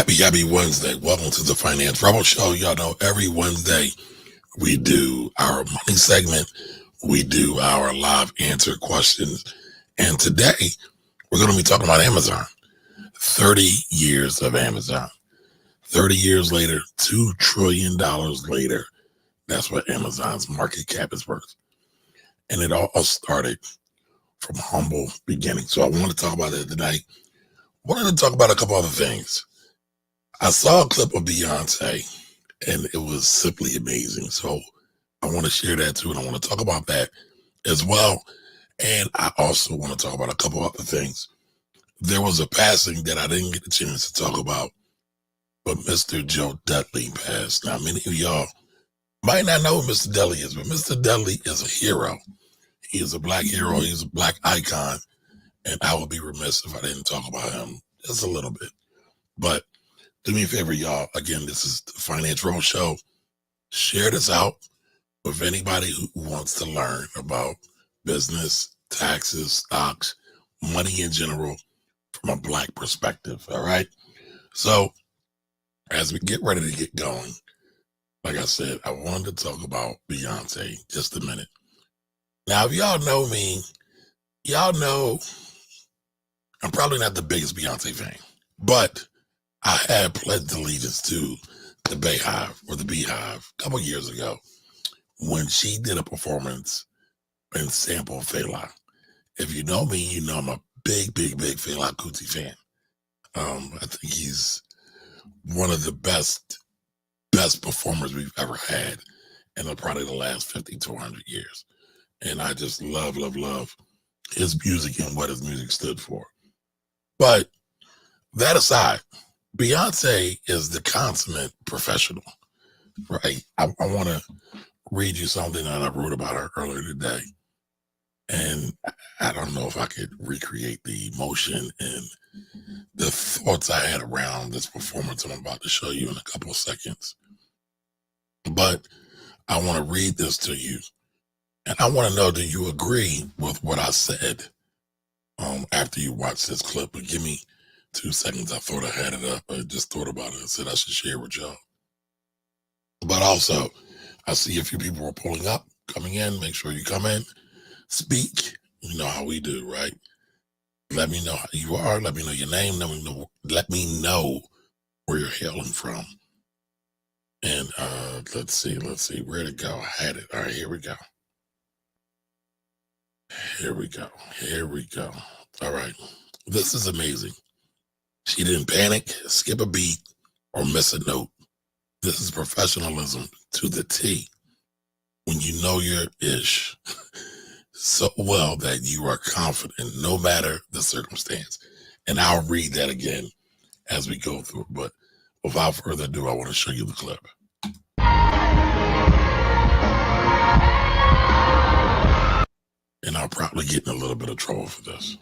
Happy Wednesday. Welcome to the Finance Rebel Show. Y'all know every Wednesday we do our money segment. We do our live answer questions. And today we're going to be talking about Amazon. 30 years of Amazon. 30 years later, $2 trillion later. That's what Amazon's market cap is worth. And it all started from humble beginnings. So I want to talk about it today. I wanted to talk about a couple other things. I saw a clip of Beyonce, and it was simply amazing. So I want to share that too, and I want to talk about that as well. And I also want to talk about a couple other things. There was a passing that I didn't get a chance to talk about, but Mr. Joe Dudley passed. Now, many of y'all might not know who Mr. Dudley is, but Mr. Dudley is a hero. He is a black hero. He's a black icon, and I would be remiss if I didn't talk about him just a little bit. But do me a favor, y'all. Again, this is the Finance Rebel Show. Share this out with anybody who wants to learn about business, taxes, stocks, money in general from a black perspective. All right. So as we get ready to get going, like I said, I wanted to talk about Beyonce just a minute. Now, if y'all know me, y'all know I'm probably not the biggest Beyonce fan, but I had pledged allegiance to the Beehive a couple years ago when she did a performance and sampled Fela. If you know me, you know I'm a big Fela Kuti fan. I think he's one of the best performers we've ever had in probably the last 50 to 100 years. And I just love his music and what his music stood for. But that aside, Beyonce is the consummate professional, right? I want to read you something that I wrote about her earlier today. And I don't know if I could recreate the emotion and the thoughts I had around this performance I'm about to show you in a couple of seconds. But I want to read this to you. And I want to know, do you agree with what I said after you watch this clip? But give me 2 seconds. I thought I had it up. I just thought about it and said I should share with y'all. But also, I see a few people are pulling up, coming in. Make sure you come in, speak. You know how we do, right? Let me know how you are. Let me know your name. Let me know where you're hailing from. And let's see. Where'd it go? I had it. All right, here we go. All right. This is amazing. She didn't panic, skip a beat, or miss a note. This is professionalism to the T. When you know your ish so well that you are confident no matter the circumstance. And I'll read that again as we go through. But without further ado, I want to show you the clip. And I'll probably get in a little bit of trouble for this.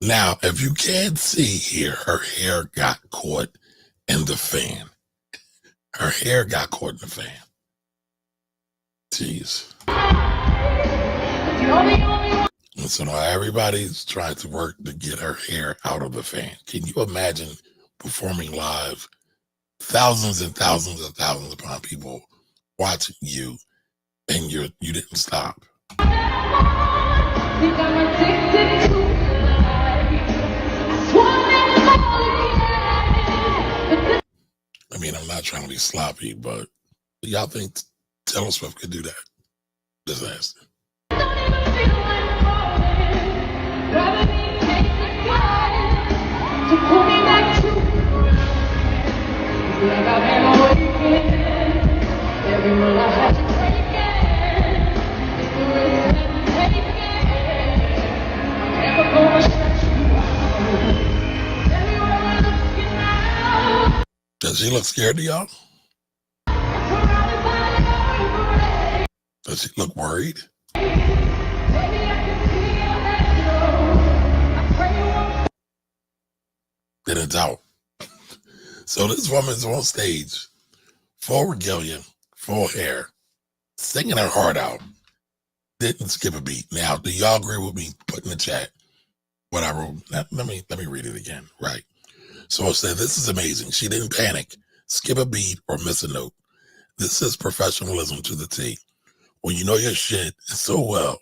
Now, if you can't see here, her hair got caught in the fan. Her hair got caught in the fan. Jeez. And so now everybody's trying to work to get her hair out of the fan. Can you imagine performing live, thousands and thousands and thousands upon people watching you, and you didn't stop? I mean, I'm not trying to be sloppy, but y'all think Taylor Swift could do that? Just ask. Does she look scared to y'all? Does she look worried? Then it's out. So this woman's on stage, full regalia, full hair, singing her heart out, didn't skip a beat. Now, do y'all agree with me? Put in the chat what I wrote. Let me read it again. Right. So it said, this is amazing. She didn't panic, skip a beat, or miss a note. This is professionalism to the T. When you know your shit so well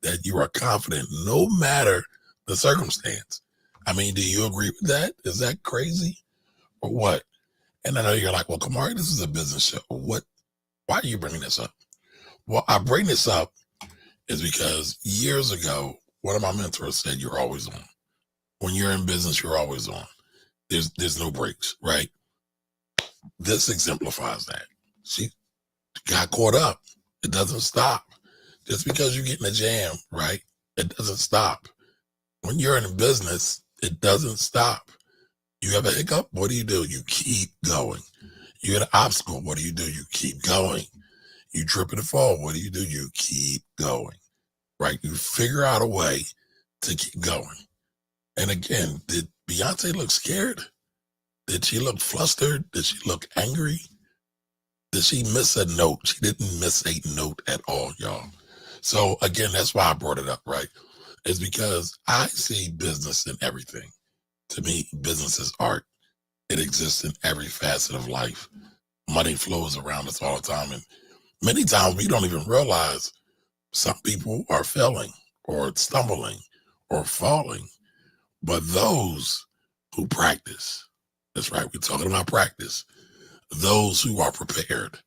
that you are confident no matter the circumstance. I mean, do you agree with that? Is that crazy or what? And I know you're like, well, Kamari, this is a business show. Why are you bringing this up? Well, I bring this up is because years ago, one of my mentors said, you're always on. When you're in business, you're always on. There's no breaks, right? This exemplifies that. She got caught up. It doesn't stop. Just because you get in a jam, right? It doesn't stop. When you're in a business, it doesn't stop. You have a hiccup, what do? You keep going. You get an obstacle, what do? You keep going. You trip and fall, what do? You keep going, right? You figure out a way to keep going. And again, did Beyonce look scared? Did she look flustered? Did she look angry? Did she miss a note? She didn't miss a note at all, y'all. So again, that's why I brought it up, right? It's because I see business in everything. To me, business is art. It exists in every facet of life. Money flows around us all the time. And many times we don't even realize some people are failing or stumbling or falling. But those who practice, that's right, we're talking about practice, those who are prepared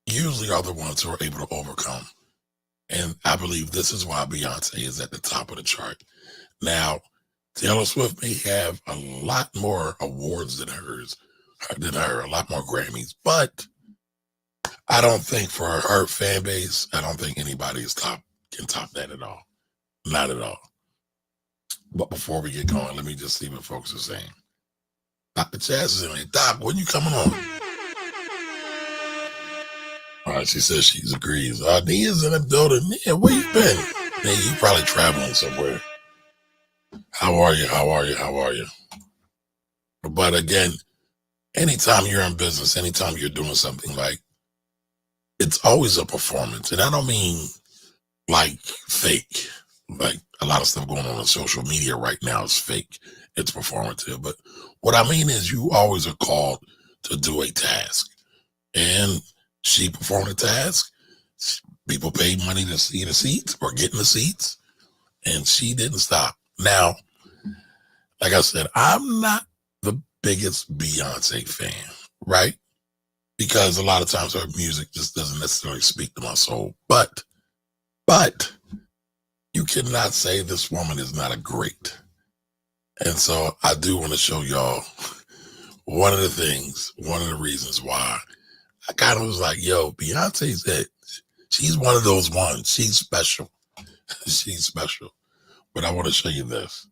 usually are the ones who are able to overcome. And I believe this is why Beyonce is at the top of the chart. Now, Taylor Swift may have a lot more awards than her, a lot more Grammys, but I don't think for her fan base, I don't think anybody can top that at all. Not at all. But before we get going, let me just see what folks are saying. Dr. Chaz is in there. Doc, when you coming on? All right, she says she agrees. Nia's in the building. Nia, where you been? Nia, you probably traveling somewhere. How are you? But again, anytime you're in business, anytime you're doing something, like, it's always a performance. And I don't mean like fake. Like a lot of stuff going on social media right now is fake. It's performative. But what I mean is you always are called to do a task. And she performed a task. People paid money to see the seats or get in the seats. And she didn't stop. Now, like I said, I'm not the biggest Beyonce fan, right? Because a lot of times her music just doesn't necessarily speak to my soul. But you cannot say this woman is not a great. And so I do want to show y'all one of the reasons why I kind of was like, yo, Beyonce's it. She's one of those ones. She's special. She's special. But I want to show you this.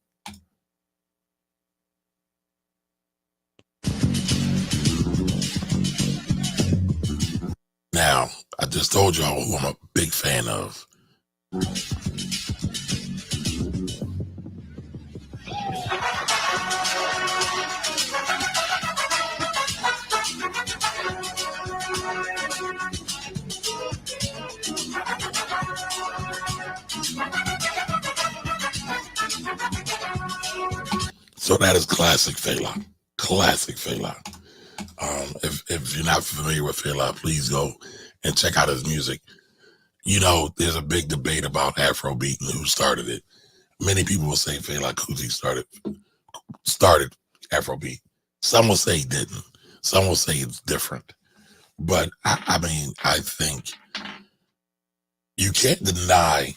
Now, I just told y'all who I'm a big fan of. So that is classic Fela. Classic Fela. If you're not familiar with Fela, please go and check out his music. You know, there's a big debate about Afrobeat and who started it. Many people will say Fela Kuti started Afrobeat. Some will say he didn't. Some will say it's different. But I mean, I think you can't deny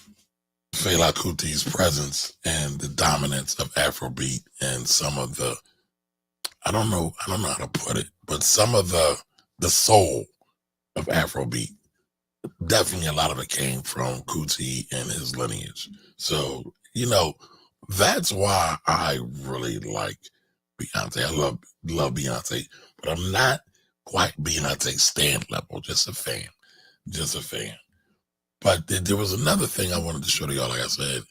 Fela Kuti's presence and the dominance of Afrobeat and some of the, I don't know how to put it, but some of the soul of Afrobeat. Definitely a lot of it came from Kuti and his lineage. So, you know, that's why I really like Beyonce. I love Beyonce, but I'm not quite Beyonce stan level, just a fan. But there was another thing I wanted to show to y'all. Like I said,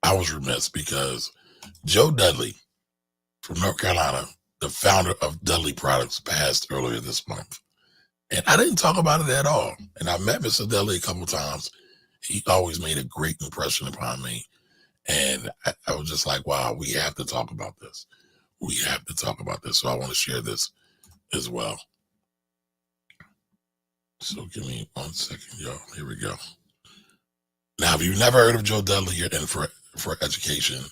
I was remiss because Joe Dudley from North Carolina, the founder of Dudley Products, passed earlier this month. And I didn't talk about it at all. And I met Mr. Dudley a couple times. He always made a great impression upon me. And I was just like, wow, we have to talk about this. We have to talk about this. So I want to share this as well. So give me 1 second, y'all. Here we go. Now, if you've never heard of Joe Dudley, you're in for education,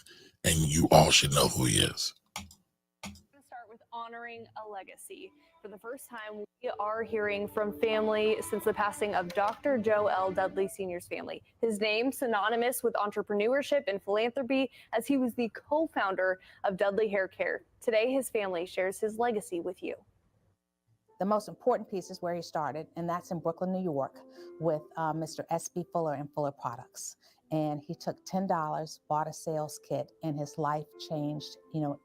and you all should know who he is. I'm going to start with honoring a legacy. For the first time, we are hearing from family since the passing of Dr. Joe L. Dudley Sr.'s family. His name synonymous with entrepreneurship and philanthropy, as he was the co-founder of Dudley Hair Care. Today, his family shares his legacy with you. The most important piece is where he started, and that's in Brooklyn, New York, with Mr. S.B. Fuller and Fuller Products. And he took $10, bought a sales kit, and his life changed,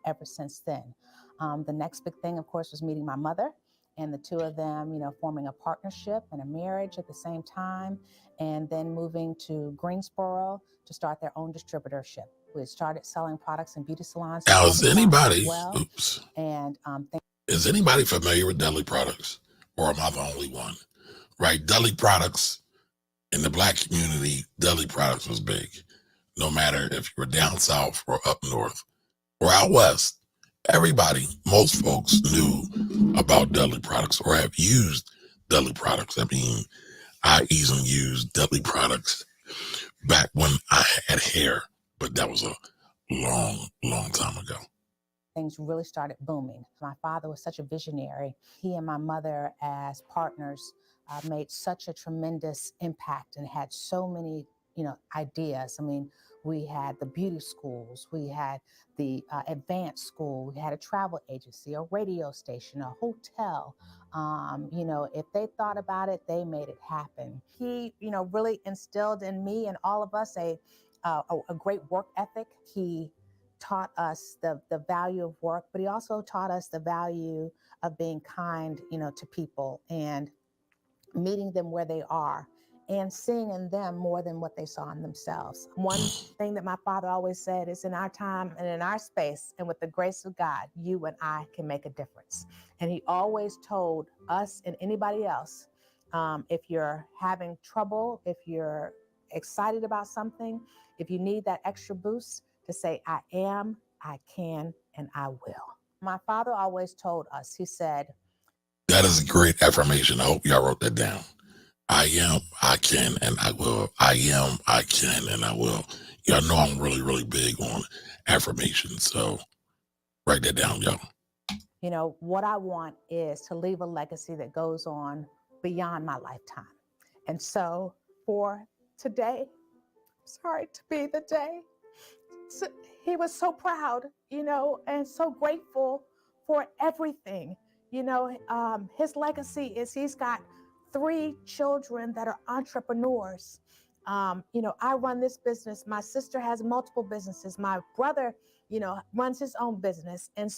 ever since then. The next big thing, of course, was meeting my mother, and the two of them, forming a partnership and a marriage at the same time, and then moving to Greensboro to start their own distributorship. We started selling products in beauty salons. Now, is anybody, is anybody familiar with Dudley Products, or am I the only one? Right, Dudley Products, in the Black community, Dudley Products was big. No matter if you were down south or up north or out west, everybody, most folks knew about Dudley Products or have used Dudley Products. I mean, I even used Dudley Products back when I had hair, but that was a long, long time ago. Things really started booming. My father was such a visionary. He and my mother, as partners, made such a tremendous impact and had so many, ideas. I mean, we had the beauty schools, we had the advanced school, we had a travel agency, a radio station, a hotel. If they thought about it, they made it happen. He, really instilled in me and all of us a great work ethic. He taught us the value of work, but he also taught us the value of being kind, to people and meeting them where they are and seeing in them more than what they saw in themselves. One thing that my father always said is, in our time and in our space and with the grace of God, you and I can make a difference. And he always told us and anybody else, if you're having trouble, if you're excited about something, if you need that extra boost, to say, I am, I can, and I will. My father always told us, he said, that is a great affirmation. I hope y'all wrote that down. I am, I can, and I will. I am, I can, and I will. Y'all know I'm really, really big on affirmations, so write that down, y'all. What I want is to leave a legacy that goes on beyond my lifetime. And so for today, sorry to be the day, he was so proud, and so grateful for everything. His legacy is he's got 3 children that are entrepreneurs. I run this business. My sister has multiple businesses. My brother, runs his own business. And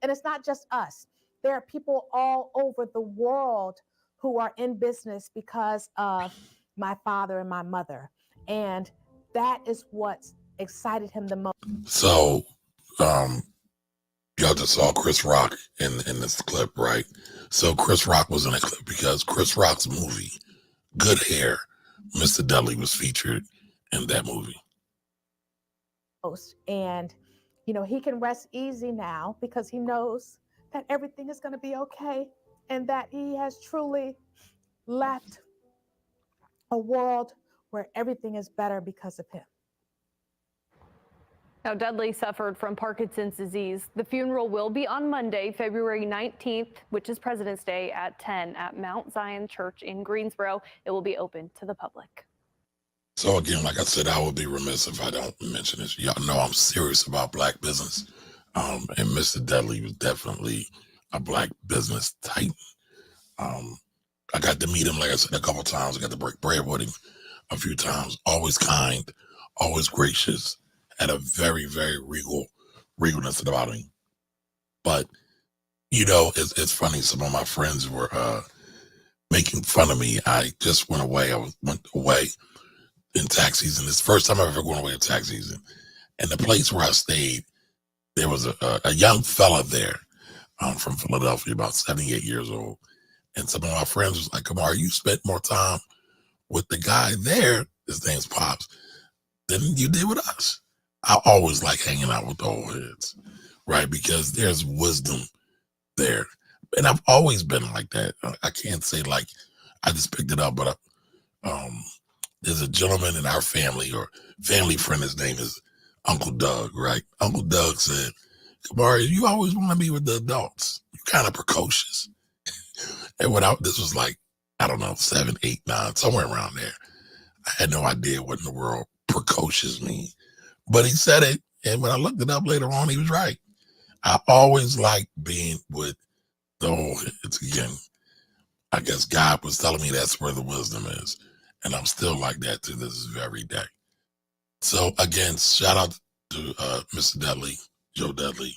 it's not just us. There are people all over the world who are in business because of my father and my mother. And that is what's excited him the most. So, y'all just saw Chris Rock in this clip, right? So Chris Rock was in a clip because Chris Rock's movie, Good Hair, Mr. Dudley was featured in that movie. And, he can rest easy now because he knows that everything is going to be okay and that he has truly left a world where everything is better because of him. Now, Dudley suffered from Parkinson's disease. The funeral will be on Monday, February 19th, which is President's Day, at 10 at Mount Zion Church in Greensboro. It will be open to the public. So again, like I said, I would be remiss if I don't mention this. Y'all know I'm serious about Black business. And Mr. Dudley was definitely a Black business titan. I got to meet him, like I said, a couple of times. I got to break bread with him a few times. Always kind, always gracious. Had a very, very regalness about him. But, it's funny. Some of my friends were making fun of me. I just went away. Went away in tax season. It's the first time I've ever gone away in tax season. And the place where I stayed, there was a young fella there from Philadelphia, about 78 years old. And some of my friends was like, Kamar, you spent more time with the guy there, his name's Pops, than you did with us. I always like hanging out with the old heads, right? Because there's wisdom there. And I've always been like that. I can't say like I just picked it up, but there's a gentleman in our family or family friend, his name is Uncle Doug, right? Uncle Doug said, Kamar, you always want to be with the adults. You're kind of precocious. And this was like, I don't know, 7, 8, 9, somewhere around there. I had no idea what in the world precocious means. But he said it, and when I looked it up later on, he was right. I always like being with the old heads. Again, I guess God was telling me that's where the wisdom is. And I'm still like that to this very day. So again, shout out to Mr. Dudley, Joe Dudley.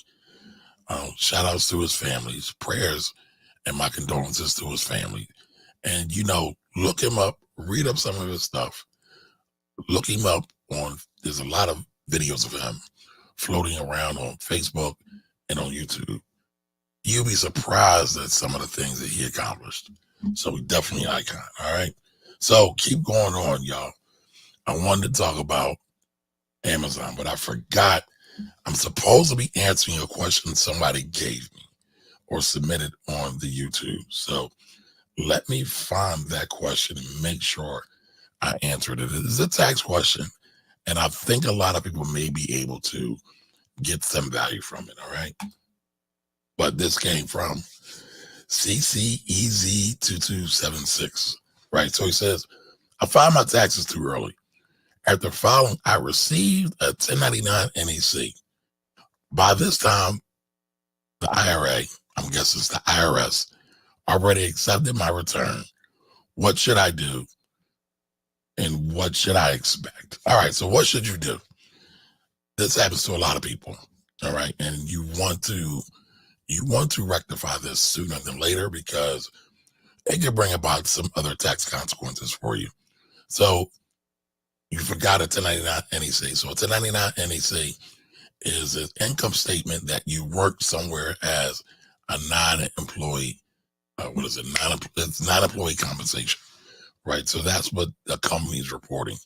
Shout outs to his families, prayers and my condolences to his family. And, look him up, read up some of his stuff. Look him up there's a lot of videos of him floating around on Facebook and on YouTube. You'll be surprised at some of the things that he accomplished. So definitely an icon, all right? So keep going on, y'all. I wanted to talk about Amazon, but I forgot I'm supposed to be answering a question somebody gave me or submitted on the YouTube. So let me find that question and make sure I answered it. It is a tax question, and I think a lot of people may be able to get some value from it, all right? But this came from CCEZ2276, right? So he says, I filed my taxes too early. After filing, I received a 1099 NEC. By this time, the IRA, I'm guessing it's the IRS, already accepted my return. What should I do? And what should I expect? All right, so what should you do? This happens to a lot of people, all right? And you want to rectify this sooner than later because it could bring about some other tax consequences for you. So you forgot a 1099 NEC. So a 1099 NEC is an income statement that you worked somewhere as a non-employee. It's non-employee compensation, right? So that's what the company's reporting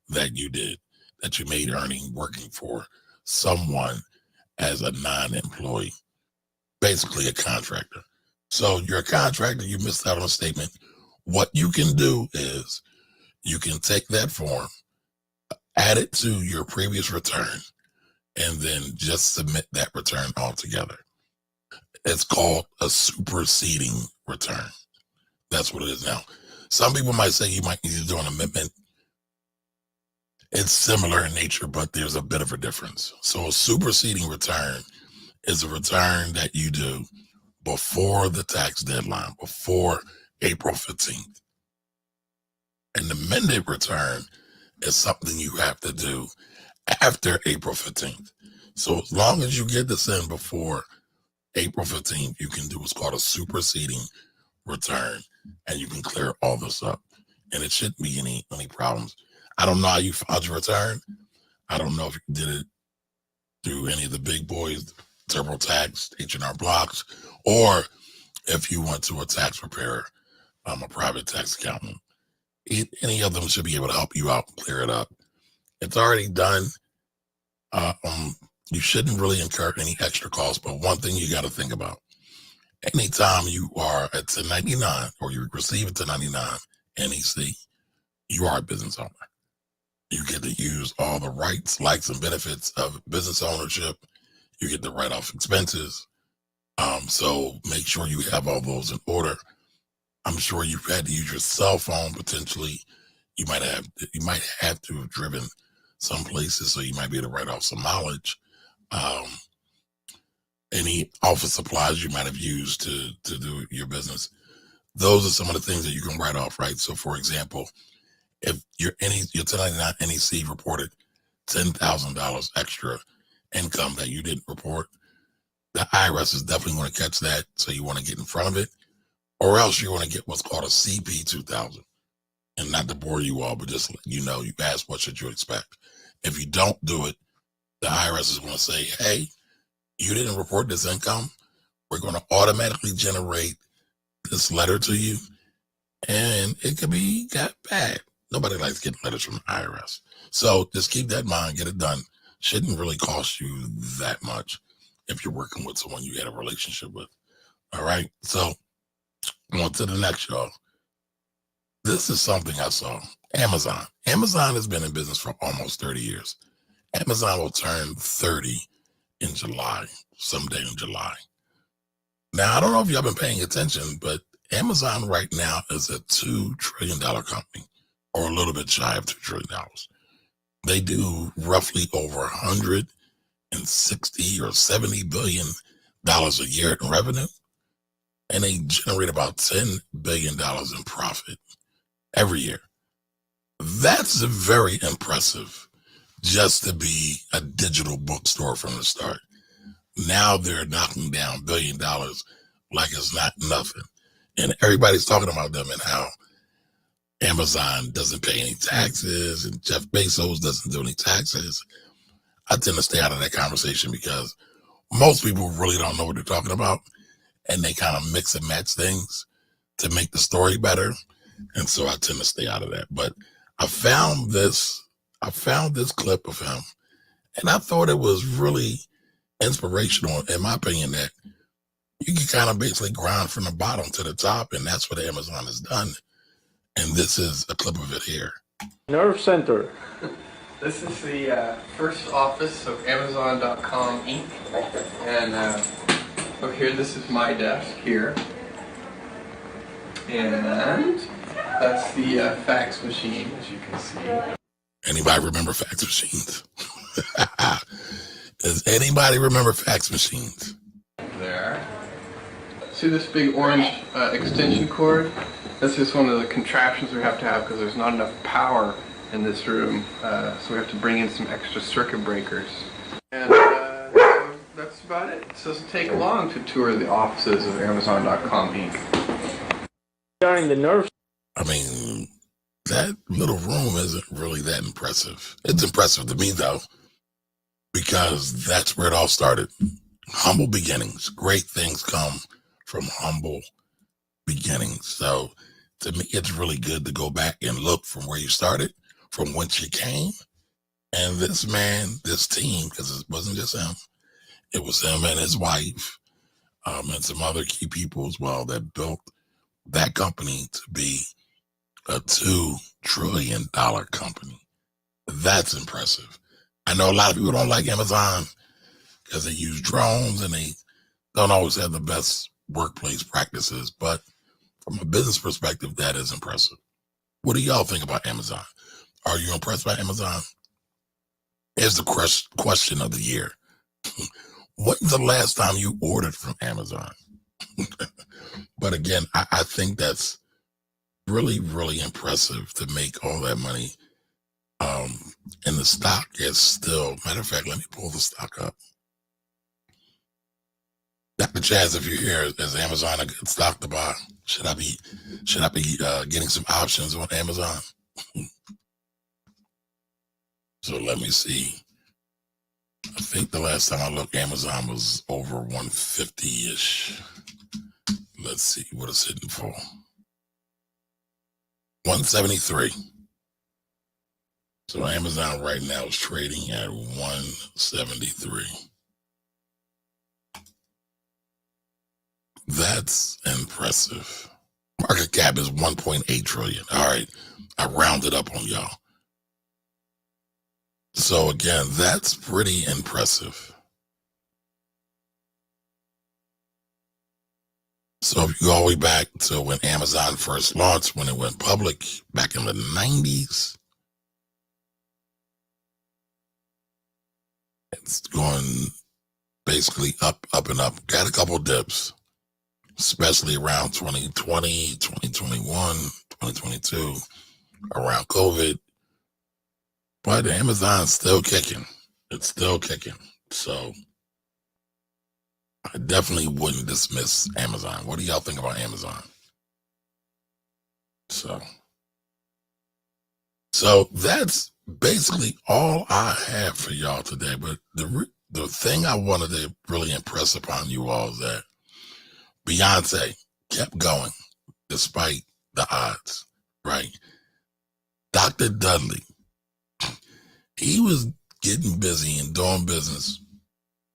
that you did, that you made earning working for someone as a non-employee, basically a contractor. So you're a contractor, you missed out on a statement. What you can do is you can take that form, add it to your previous return, and then just submit that return altogether. It's called a superseding return. That's what it is now. Some people might say you might need to do an amendment. It's similar in nature, but there's a bit of a difference. So a superseding return is a return that you do before the tax deadline, before April 15th. An amended return is something you have to do after April 15th. So as long as you get this in before April 15th, you can do what's called a superseding return, and you can clear all this up. And it shouldn't be any problems. I don't know how you filed your return. I don't know if you did it through any of the big boys, TurboTax, H&R Blocks, or if you went to a tax preparer, a private tax accountant. Any of them should be able to help you out and clear it up. It's already done. You shouldn't really incur any extra costs, but one thing you got to think about, anytime you are at 1099 or you receive a 1099 NEC, you are a business owner. You get to use all the rights, likes, and benefits of business ownership. You get to write off expenses. So make sure you have all those in order. I'm sure you've had to use your cell phone potentially. You might have to have driven some places, so you might be able to write off some mileage. Any office supplies you might have used to do your business. Those are some of the things that you can write off, right? So for example, if your 1099 NEC reported $10,000 extra income that you didn't report, the IRS is definitely going to catch that. So you want to get in front of it, or else you want to get what's called a CP 2000. And not to bore you all, but just you ask what should you expect. If you don't do it, the IRS is going to say, hey, you didn't report this income. We're going to automatically generate this letter to you, and it could be got bad. Nobody likes getting letters from the IRS. So just keep that in mind, get it done. Shouldn't really cost you that much if you're working with someone you had a relationship with. All right. So on to the next, y'all. This is something I saw. Amazon. Amazon has been in business for almost 30 years. Amazon will turn 30 in July, someday in July. Now, I don't know if y'all been paying attention, but Amazon right now is a $2 trillion company, or a little bit shy of $2 trillion. They do roughly over 160 or $70 billion a year in revenue, and they generate about $10 billion in profit every year. That's very impressive just to be a digital bookstore from the start. Now they're knocking down $1 billion like it's not nothing. And everybody's talking about them and how Amazon doesn't pay any taxes and Jeff Bezos doesn't do any taxes. I tend to stay out of that conversation because most people really don't know what they're talking about, and they kind of mix and match things to make the story better. And so I tend to stay out of that. But I found this clip of him, and I thought it was really inspirational, in my opinion, that you can kind of basically grind from the bottom to the top, and that's what Amazon has done. And this is a clip of it here. Nerve Center. This is the first office of Amazon.com Inc. And over here, this is my desk here. And that's the fax machine, as you can see. Anybody remember fax machines? Does anybody remember fax machines? There. See this big orange extension cord? That's just one of the contraptions we have to have because there's not enough power in this room. So we have to bring in some extra circuit breakers. And so that's about it. It doesn't take long to tour the offices of Amazon.com Inc. During the nerve. I mean, that little room isn't really that impressive. It's impressive to me, though, because that's where it all started. Humble beginnings. Great things come from humble beginnings. So to me, it's really good to go back and look from where you started, from whence you came. And this man, this team, because it wasn't just him, it was him and his wife, and some other key people as well that built that company to be a $2 trillion company. That's impressive. I know a lot of people don't like Amazon because they use drones and they don't always have the best workplace practices, but from a business perspective, that is impressive. What do y'all think about Amazon? Are you impressed by Amazon? Here's the question of the year. When's the last time you ordered from Amazon? But again, I think that's really, really impressive to make all that money. And the stock is still, matter of fact, let me pull the stock up. Dr. Chaz, if you're here, is Amazon a good stock to buy? Should I be getting some options on Amazon? So let me see. I think the last time I looked, Amazon was over 150-ish. Let's see what it's hitting for. 173. So Amazon right now is trading at 173. That's impressive. Market cap is 1.8 trillion. All right. I rounded up on y'all. So again, that's pretty impressive. So if you go all the way back to when Amazon first launched, when it went public back in the 90s, it's going basically up and up. Got a couple dips, especially around 2020, 2021, 2022, around COVID. But Amazon's still kicking. It's still kicking. So I definitely wouldn't dismiss Amazon. What do y'all think about Amazon? So that's basically all I have for y'all today. But the thing I wanted to really impress upon you all is that Beyonce kept going despite the odds, right? Dr. Dudley, he was getting busy and doing business.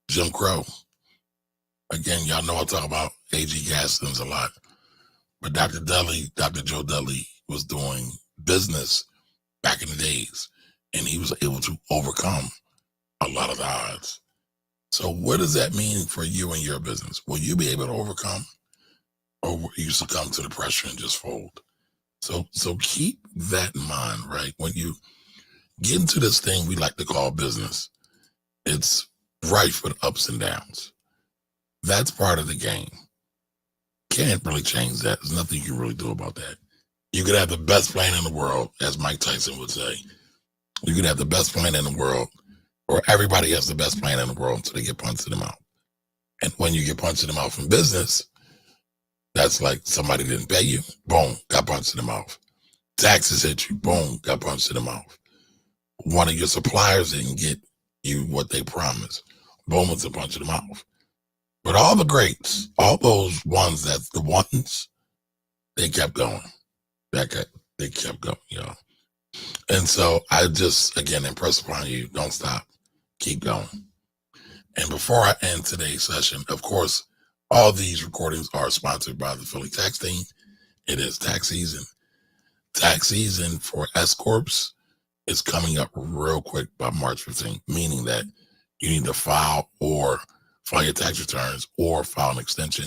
Jim Crow. Again, y'all know I talk about A.G. Gaskins a lot. But Dr. Dudley, Dr. Joe Dudley, was doing business back in the days, and he was able to overcome a lot of the odds. So what does that mean for you and your business? Will you be able to overcome, or will you succumb to the pressure and just fold? So keep that in mind, right? When you get into this thing we like to call business, it's rife with ups and downs. That's part of the game. Can't really change that. There's nothing you can really do about that. You could have the best plan in the world, as Mike Tyson would say. You could have the best plan in the world, or everybody has the best plan in the world until they get punched in the mouth. And when you get punched in the mouth in business, that's like somebody didn't pay you, boom, got punched in the mouth. Taxes hit you, boom, got punched in the mouth. One of your suppliers didn't get you what they promised, boom, it's a punch in the mouth. But all the greats, all those ones that's the ones, they kept going. They kept going, y'all. And so I just, again, impress upon you, don't stop, keep going. And before I end today's session, of course, all these recordings are sponsored by the Philly Tax Team. It is tax season. Tax season for S Corps is coming up real quick by March 15th, meaning that you need to file your tax returns or file an extension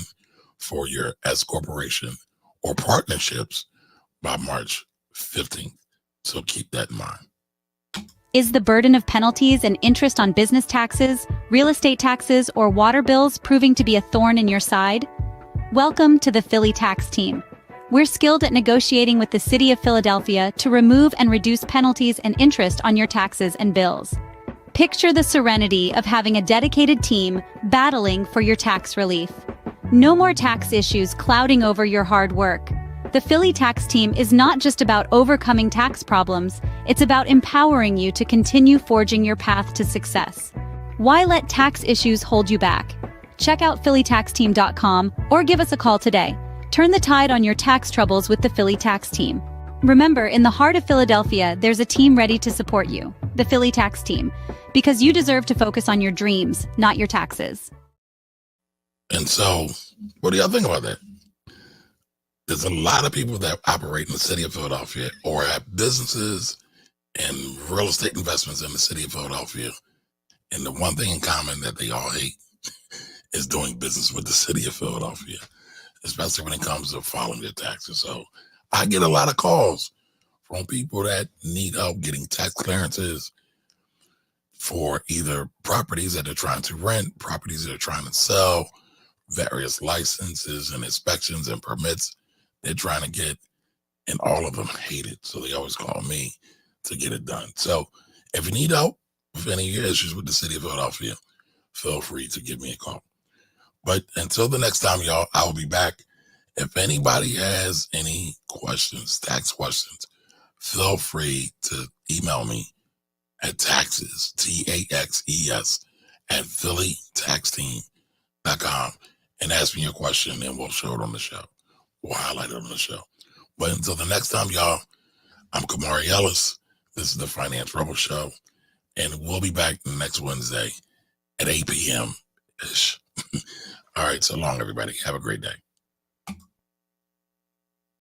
for your S corporation or partnerships by March 15th. So keep that in mind. Is the burden of penalties and interest on business taxes, real estate taxes, or water bills proving to be a thorn in your side? Welcome to the Philly Tax Team. We're skilled at negotiating with the City of Philadelphia to remove and reduce penalties and interest on your taxes and bills. Picture the serenity of having a dedicated team battling for your tax relief. No more tax issues clouding over your hard work. The Philly Tax Team is not just about overcoming tax problems, it's about empowering you to continue forging your path to success. Why let tax issues hold you back? Check out phillytaxteam.com or give us a call today. Turn the tide on your tax troubles with the Philly Tax Team. Remember, in the heart of Philadelphia, there's a team ready to support you, the Philly Tax Team, because you deserve to focus on your dreams, not your taxes. And so, what do y'all think about that? There's a lot of people that operate in the city of Philadelphia or have businesses and real estate investments in the city of Philadelphia. And the one thing in common that they all hate is doing business with the city of Philadelphia, especially when it comes to filing their taxes. So I get a lot of calls from people that need help getting tax clearances for either properties that they're trying to rent, properties that they're trying to sell, various licenses and inspections and permits they're trying to get, and all of them hate it. So they always call me to get it done. So if you need help with any of your issues with the city of Philadelphia, feel free to give me a call. But until the next time, y'all, I will be back. If anybody has any questions, tax questions, feel free to email me at taxes, TAXES, at phillytaxteam.com and ask me your question, and we'll show it on the show. We'll highlight it on the show. But until the next time, y'all, I'm Kamari Ellis. This is the Finance Rebel Show, and we'll be back next Wednesday at 8 p.m. ish. All right, so long, everybody. Have a great day.